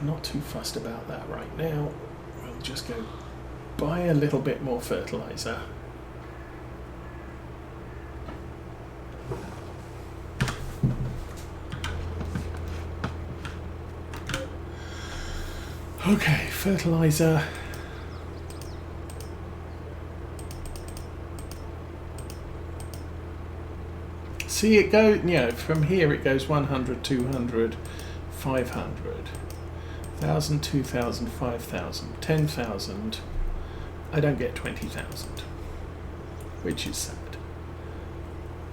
I'm not too fussed about that right now. We'll just go buy a little bit more fertilizer. Okay, fertilizer. See, it goes, you know, from here it goes 100, 200, 500, 1,000, 2,000, 5,000, 10,000. I don't get 20,000, which is sad.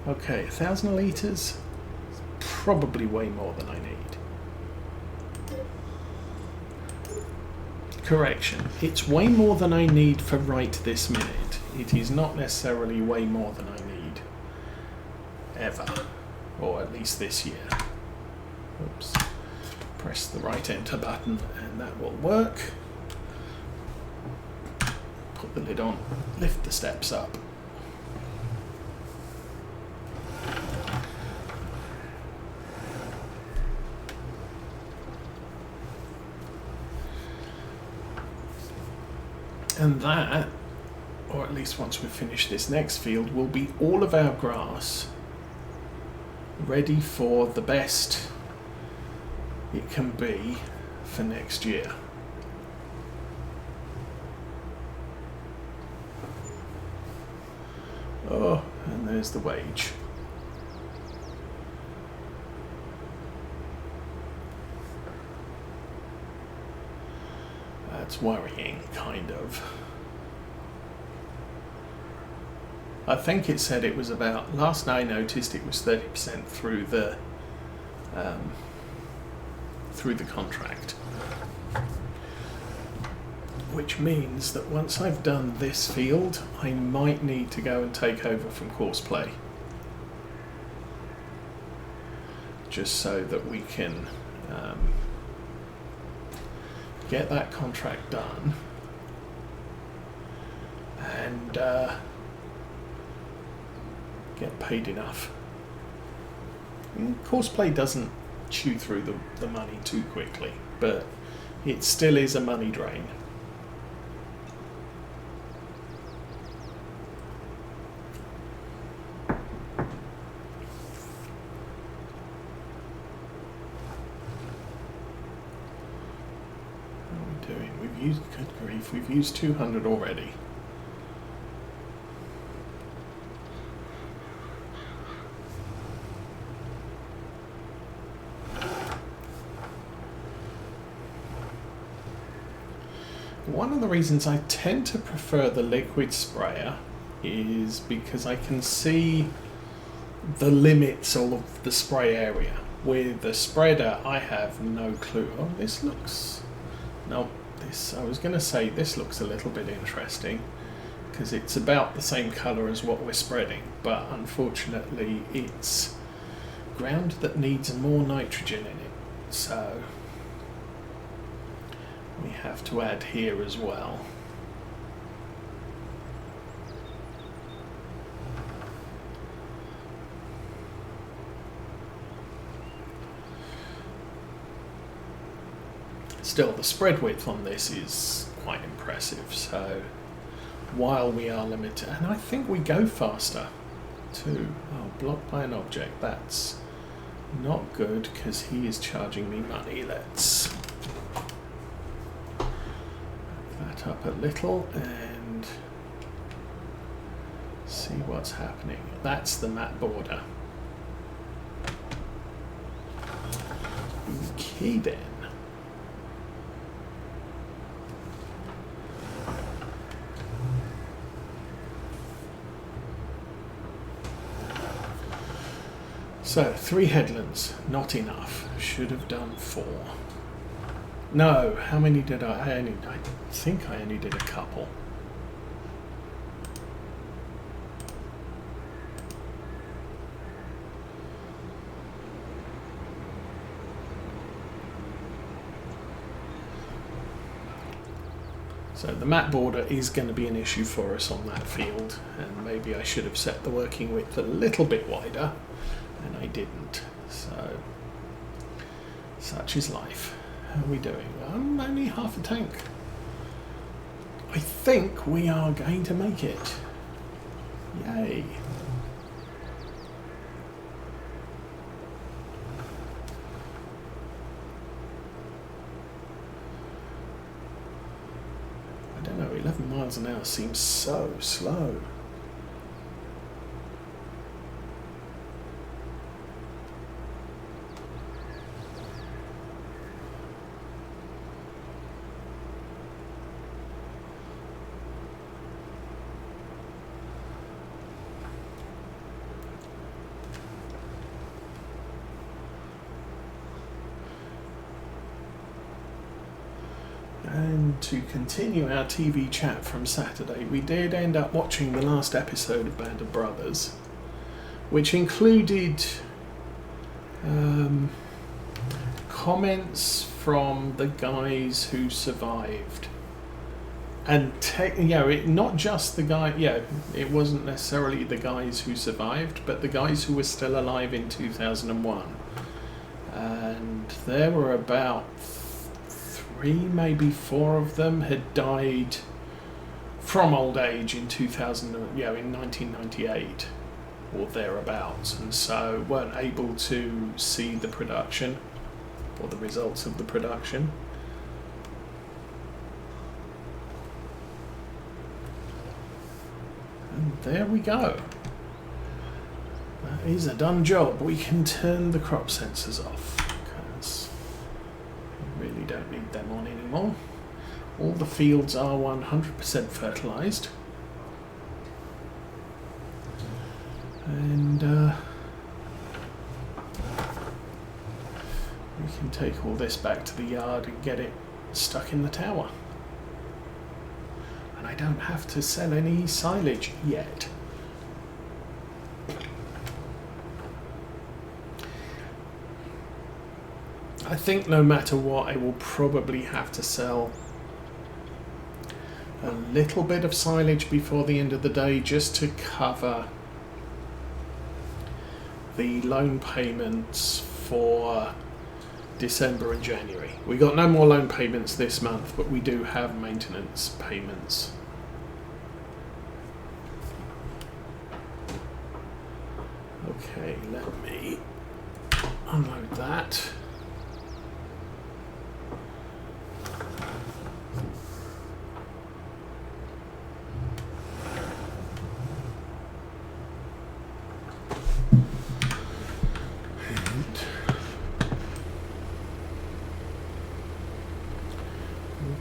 Okay, 1,000 litres, probably way more than I need. Correction, it's way more than I need for right this minute. It is not necessarily way more than I need ever, or at least this year. Oops. Press the right enter button and that will work. Put the lid on, lift the steps up. And that, or at least once we finish this next field, will be all of our grass ready for the best it can be for next year. Oh, and there's the wage. That's worrying, kind of. I think it said it was about, last I noticed it was 30% through the contract. Which means that once I've done this field, I might need to go and take over from Courseplay. Just so that we can get that contract done and get paid enough. Courseplay doesn't chew through the money too quickly, but it still is a money drain. Good grief, we've used 200 already. One of the reasons I tend to prefer the liquid sprayer is because I can see the limits of the spray area. With the spreader, I have no clue. Oh, this looks... no. I was going to say this looks a little bit interesting because it's about the same colour as what we're spreading, but unfortunately it's ground that needs more nitrogen in it, so we have to add here as well. Still, the spread width on this is quite impressive, so while we are limited, and I think we go faster too. Oh, blocked by an object, that's not good because he is charging me money. Let's back that up a little and see what's happening. That's the mat border. Okay then. So, 3 headlands, not enough. Should have done 4. No, how many did I think I only did a couple. So the mat border is going to be an issue for us on that field, and maybe I should have set the working width a little bit wider. And I didn't, so such is life. How are we doing? I'm only half a tank. I think we are going to make it. Yay. I don't know, 11 miles an hour seems so slow. And to continue our TV chat from Saturday, we did end up watching the last episode of Band of Brothers, which included comments from the guys who survived. And not just the guy, it wasn't necessarily the guys who survived, but the guys who were still alive in 2001. And there were about 3, maybe 4 of them had died from old age in 1998 or thereabouts, and so weren't able to see the production or the results of the production. And there we go. That is a done job. We can turn the crop sensors off because we really don't need them on anymore. All the fields are 100% fertilised. And we can take all this back to the yard and get it stuck in the tower. And I don't have to sell any silage yet. I think no matter what, I will probably have to sell a little bit of silage before the end of the day just to cover the loan payments for December and January. We got no more loan payments this month, but we do have maintenance payments. Okay, let me unload that.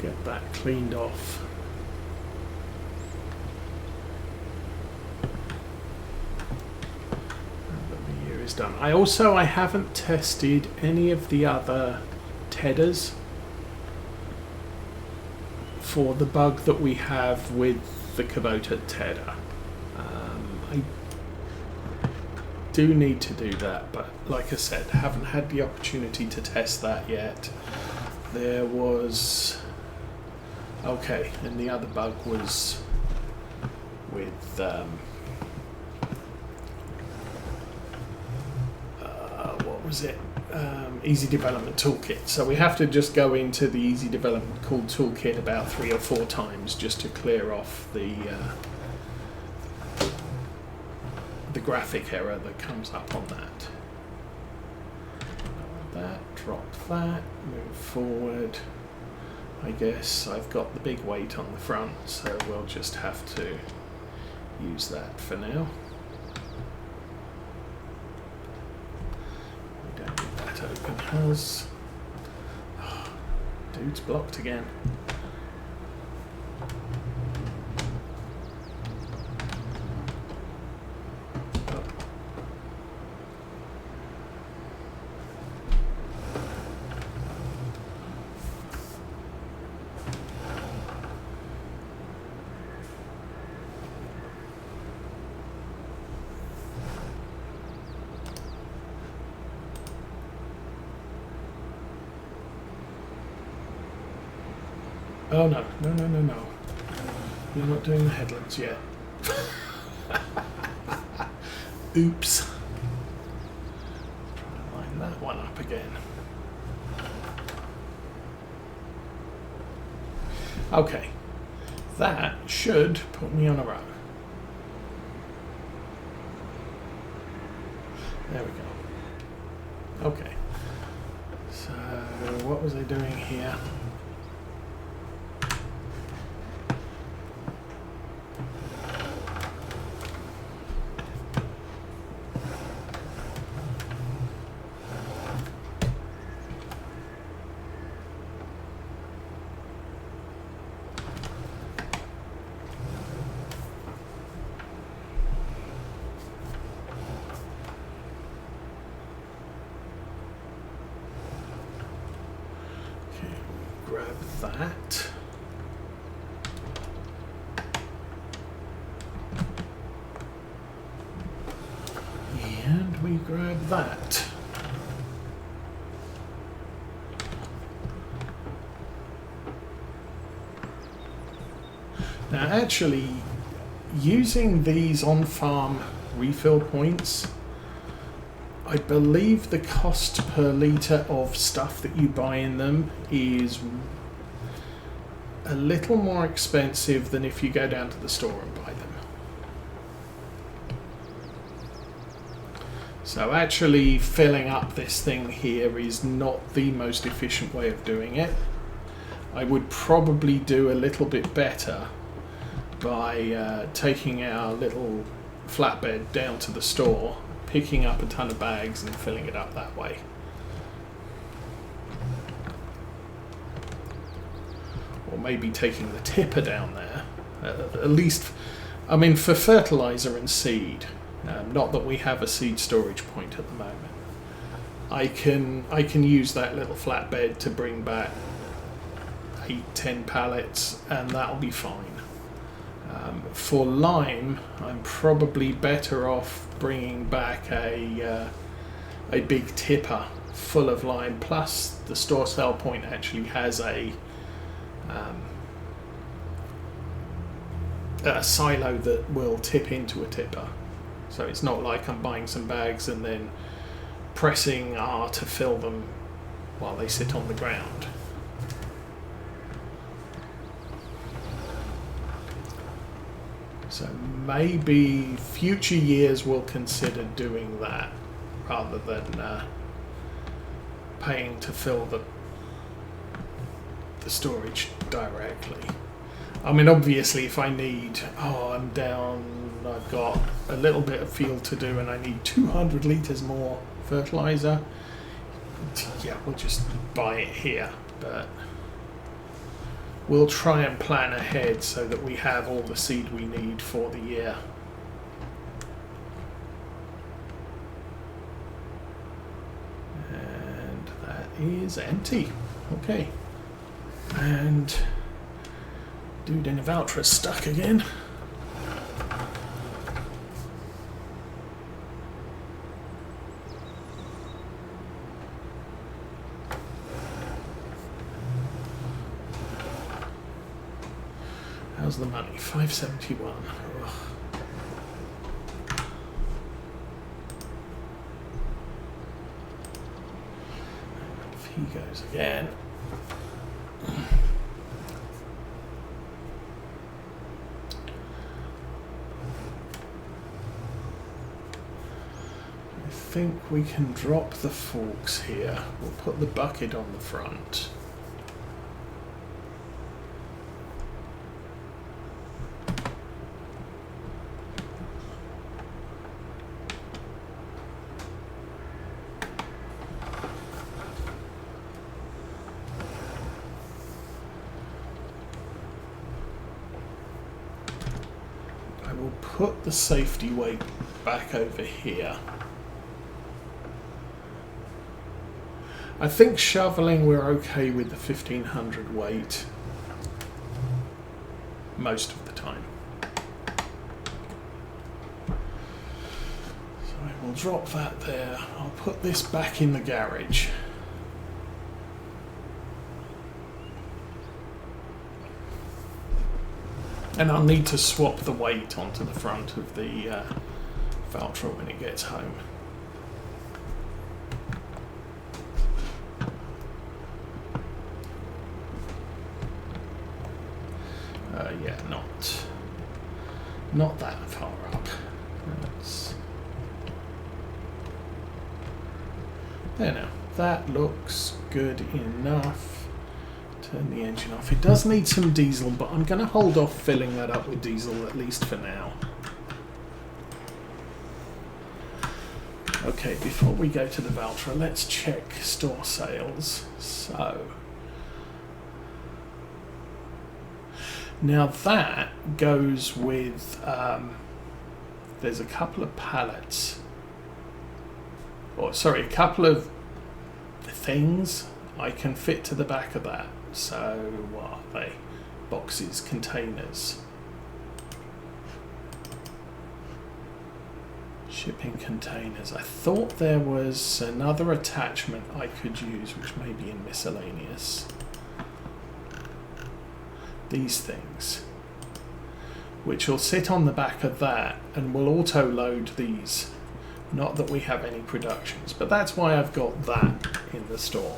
Get that cleaned off. The year is done. I haven't tested any of the other tedders for the bug that we have with the Kubota tedder. I do need to do that, but like I said, haven't had the opportunity to test that yet. There was okay, and the other bug was with what was it? Easy Development Toolkit. So we have to just go into the Easy Development Toolkit about 3 or 4 times just to clear off the graphic error that comes up on that. Drop that, move forward. I guess I've got the big weight on the front, so we'll just have to use that for now. We don't need that open house. Oh, dude's blocked again. Oh no. You're not doing the headlands yet. Oops. Try and line that one up again. Okay, that should put me on a row. There we go. Okay, so what was I doing here? Grab that. And we grab that. Now actually, using these on-farm refill points, I believe the cost per litre of stuff that you buy in them is a little more expensive than if you go down to the store and buy them. So actually filling up this thing here is not the most efficient way of doing it. I would probably do a little bit better by taking our little flatbed down to the store, picking up a ton of bags and filling it up that way. Or maybe taking the tipper down there, at least, I mean, for fertilizer and seed, not that we have a seed storage point at the moment. I can use that little flatbed to bring back 8-10 pallets and that'll be fine. For lime, I'm probably better off bringing back a big tipper full of lime, plus the store sell point actually has a silo that will tip into a tipper, so it's not like I'm buying some bags and then pressing R to fill them while they sit on the ground. So maybe future years will consider doing that rather than paying to fill the storage directly. I mean, obviously if I need, I'm down, I've got a little bit of field to do and I need 200 litres more fertiliser, yeah, we'll just buy it here, but we'll try and plan ahead so that we have all the seed we need for the year. And that is empty. Okay. And dude in a Valtra stuck again. How's the money? 571. Ugh. And if he goes again. I think we can drop the forks here. We'll put the bucket on the front. Put the safety weight back over here. I think shoveling we're okay with the 1500 weight most of the time. So I will drop that there. I'll put this back in the garage. And I'll need to swap the weight onto the front of the Valtra when it gets home. Yeah, not that far up. There now. That looks good enough. Turn the engine off. It does need some diesel, but I'm going to hold off filling that up with diesel, at least for now. Okay, before we go to the Valtra, let's check store sales. So, now that goes with, there's a couple of pallets, or sorry, a couple of things I can fit to the back of that. So, what are they? Boxes, containers. Shipping containers. I thought there was another attachment I could use, which may be in miscellaneous. These things, which will sit on the back of that and will auto load these. Not that we have any productions, but that's why I've got that in the store.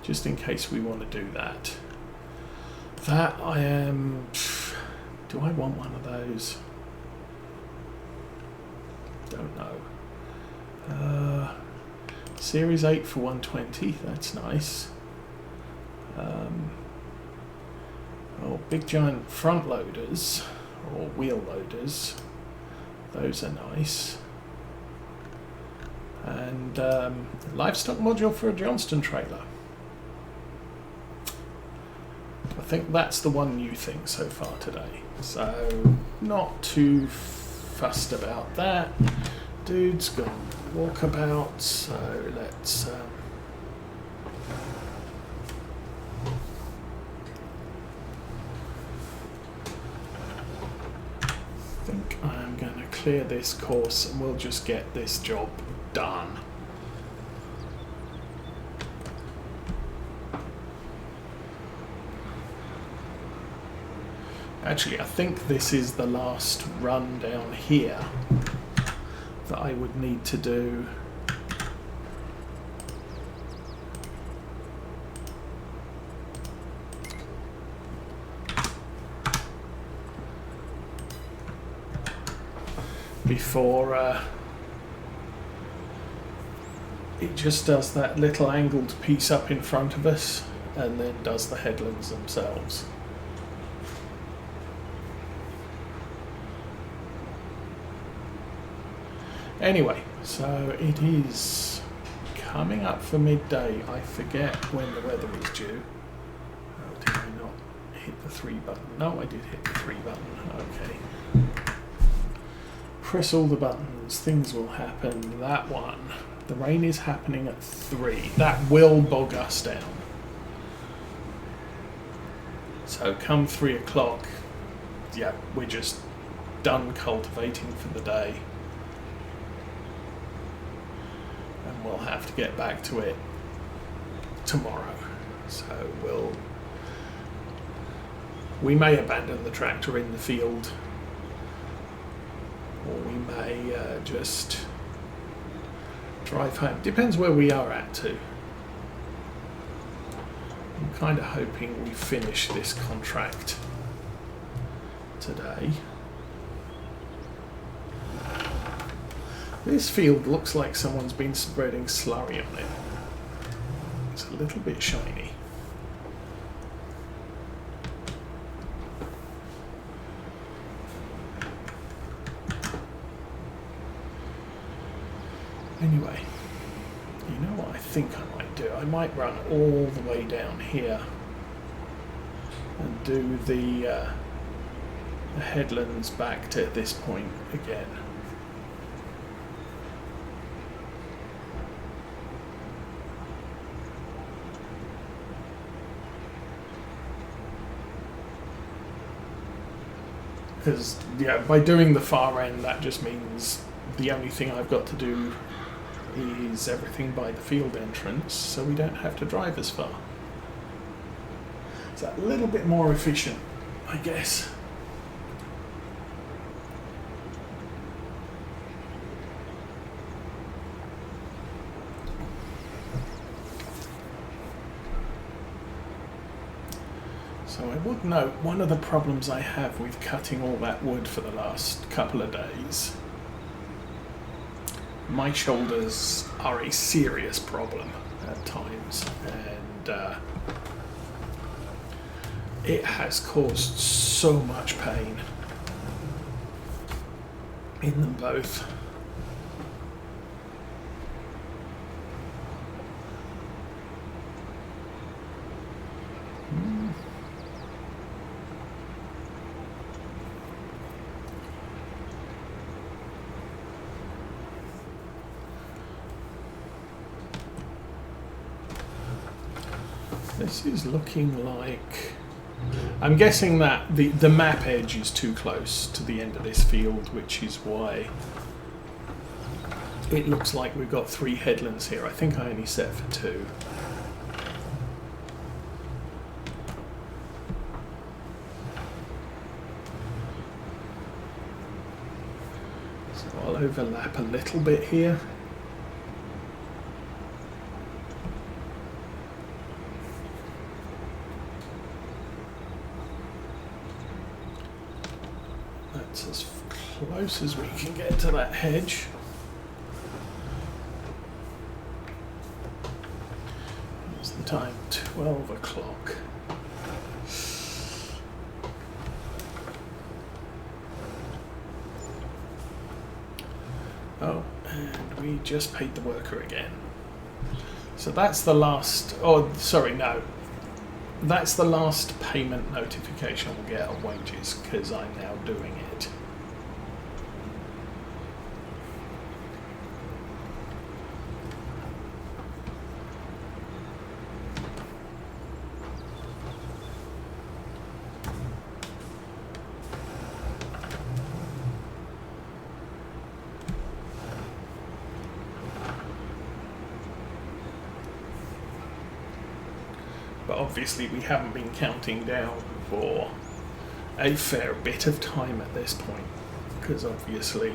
Just in case we want to do that. That I am... Do I want one of those? Don't know. Series 8 for 120, that's nice. Oh, big giant front loaders, or wheel loaders. Those are nice. And livestock module for a Johnston trailer. I think that's the one new thing so far today. So, not too fussed about that. Dude's gone walkabout, so let's... I think I'm going to clear this course and we'll just get this job done. Actually, I think this is the last run down here that I would need to do. Before it just does that little angled piece up in front of us and then does the headlands themselves. Anyway, so it is coming up for midday. I forget when the weather is due. Oh, did I not hit the 3 button? No, I did hit the 3 button. Okay. Press all the buttons, things will happen. That one. The rain is happening at 3. That will bog us down. So come 3 o'clock, yeah, we're just done cultivating for the day. And we'll have to get back to it tomorrow. So we may abandon the tractor in the field, or we may just drive home. Depends where we are at too. I'm kind of hoping we finish this contract today. This field looks like someone's been spreading slurry on it. It's a little bit shiny. Anyway, you know what I think I might do? I might run all the way down here and do the headlands back to this point again. Because, yeah, by doing the far end, that just means the only thing I've got to do is everything by the field entrance, so we don't have to drive as far. It's a little bit more efficient, I guess. So I would note one of the problems I have with cutting all that wood for the last couple of days, my shoulders are a serious problem at times, and it has caused so much pain in them both. This is looking like... I'm guessing that the map edge is too close to the end of this field, which is why it looks like we've got 3 headlands here. I think I only set for 2. So I'll overlap a little bit here. That's as close as we can get to that hedge. What's the time? 12 o'clock. Oh, and we just paid the worker again. So that's the last... Oh, sorry, no. That's the last payment notification we'll get on wages, because I'm now doing it. But obviously we haven't been counting down for a fair bit of time at this point, because obviously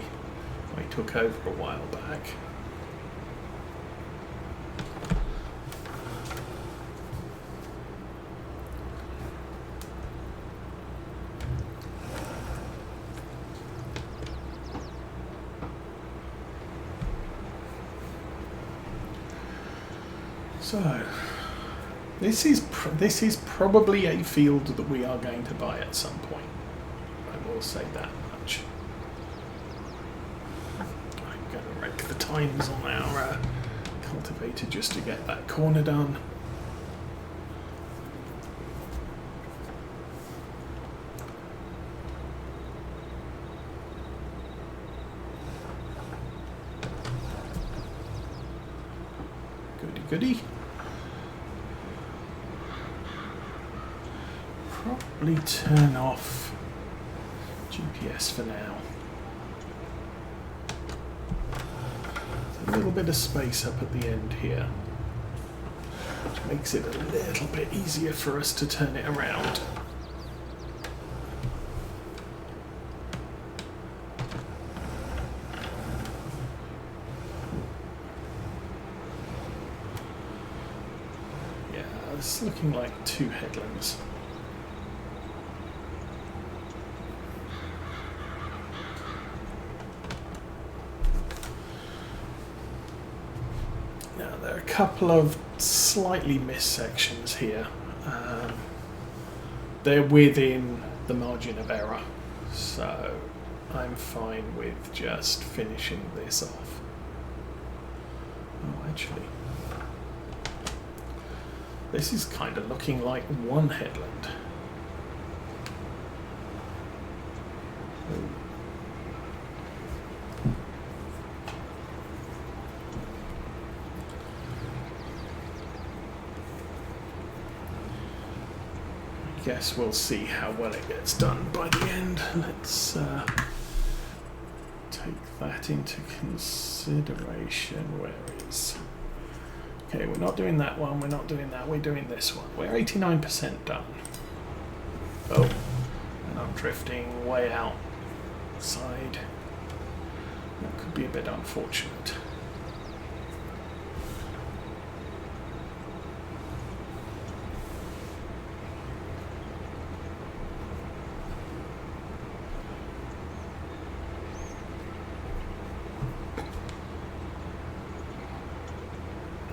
I took over a while back. So this is probably a field that we are going to buy at some point. I will say that much. I'm going to wreck the times on our cultivator just to get that corner done. Goody goody. Probably turn off GPS for now. A little bit of space up at the end here, which makes it a little bit easier for us to turn it around. Yeah, it's looking like 2 headlands. Couple of slightly missed sections here. They're within the margin of error, so I'm fine with just finishing this off. Oh, actually, this is kind of looking like 1 headland. Ooh. Guess we'll see how well it gets done by the end. Let's take that into consideration. Where is... Okay, we're not doing that one, we're not doing that, we're doing this one. We're 89% done. Oh, and I'm drifting way outside. That could be a bit unfortunate.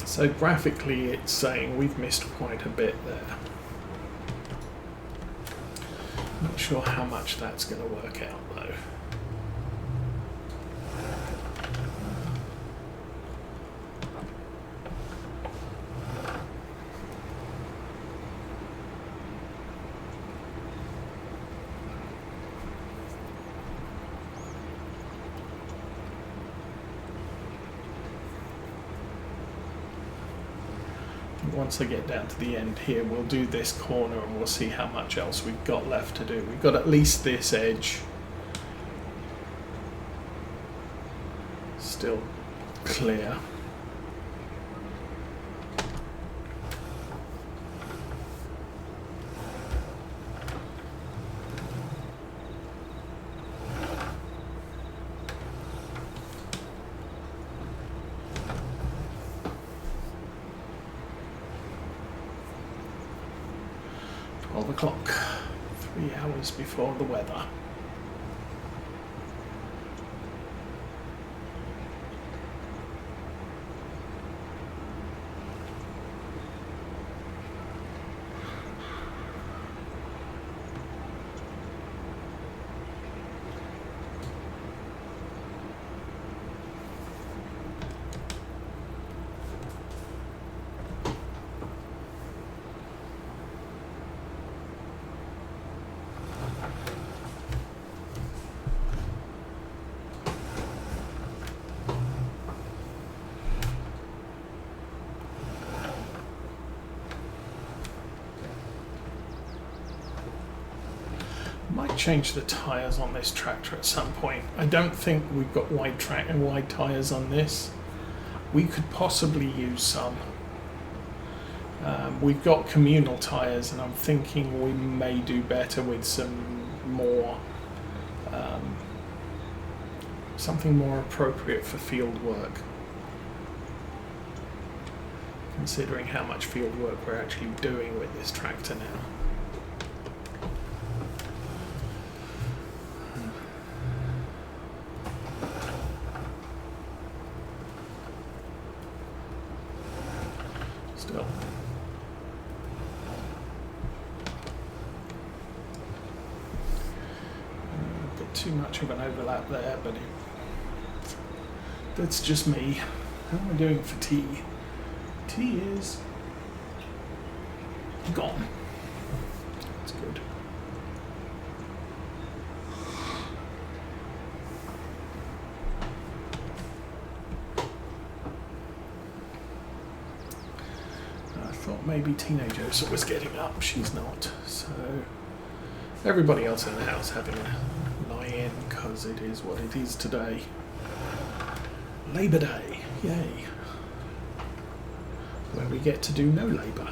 So graphically it's saying we've missed quite a bit there. Not sure how much that's going to work out though. Once I get down to the end here, we'll do this corner and we'll see how much else we've got left to do. We've got at least this edge still clear. O'clock, 3 hours before the weather. Might change the tyres on this tractor at some point. I don't think we've got wide tyres on this. We could possibly use some. We've got communal tyres, and I'm thinking we may do better with some more, something more appropriate for field work. Considering how much field work we're actually doing with this tractor now. Still. A bit too much of an overlap there, but that's just me. How am I doing for tea? Tea is gone. That's good. I thought maybe teenage Osa was getting up. She's not. So everybody else in the house having a lie-in because it is what it is today. Labour Day. Yay. Where we get to do no labour.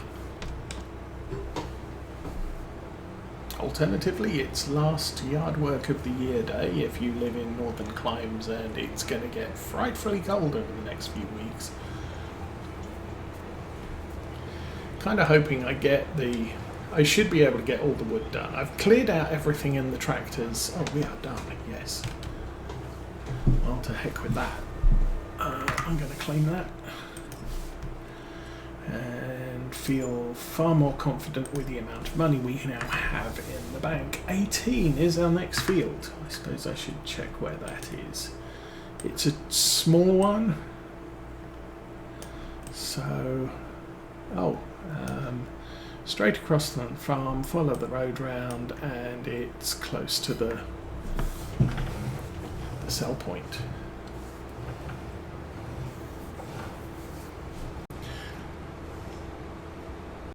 Alternatively, it's last yard work of the year day if you live in northern climes, and it's going to get frightfully cold over the next few weeks. Kind of hoping I should be able to get all the wood done. I've cleared out everything in the tractors. Oh, we are done, yes. Well, to heck with that. I'm going to claim that. And feel far more confident with the amount of money we now have in the bank. 18 is our next field. I suppose I should check where that is. It's a small one. So, straight across the farm, follow the road round, and it's close to the sell point.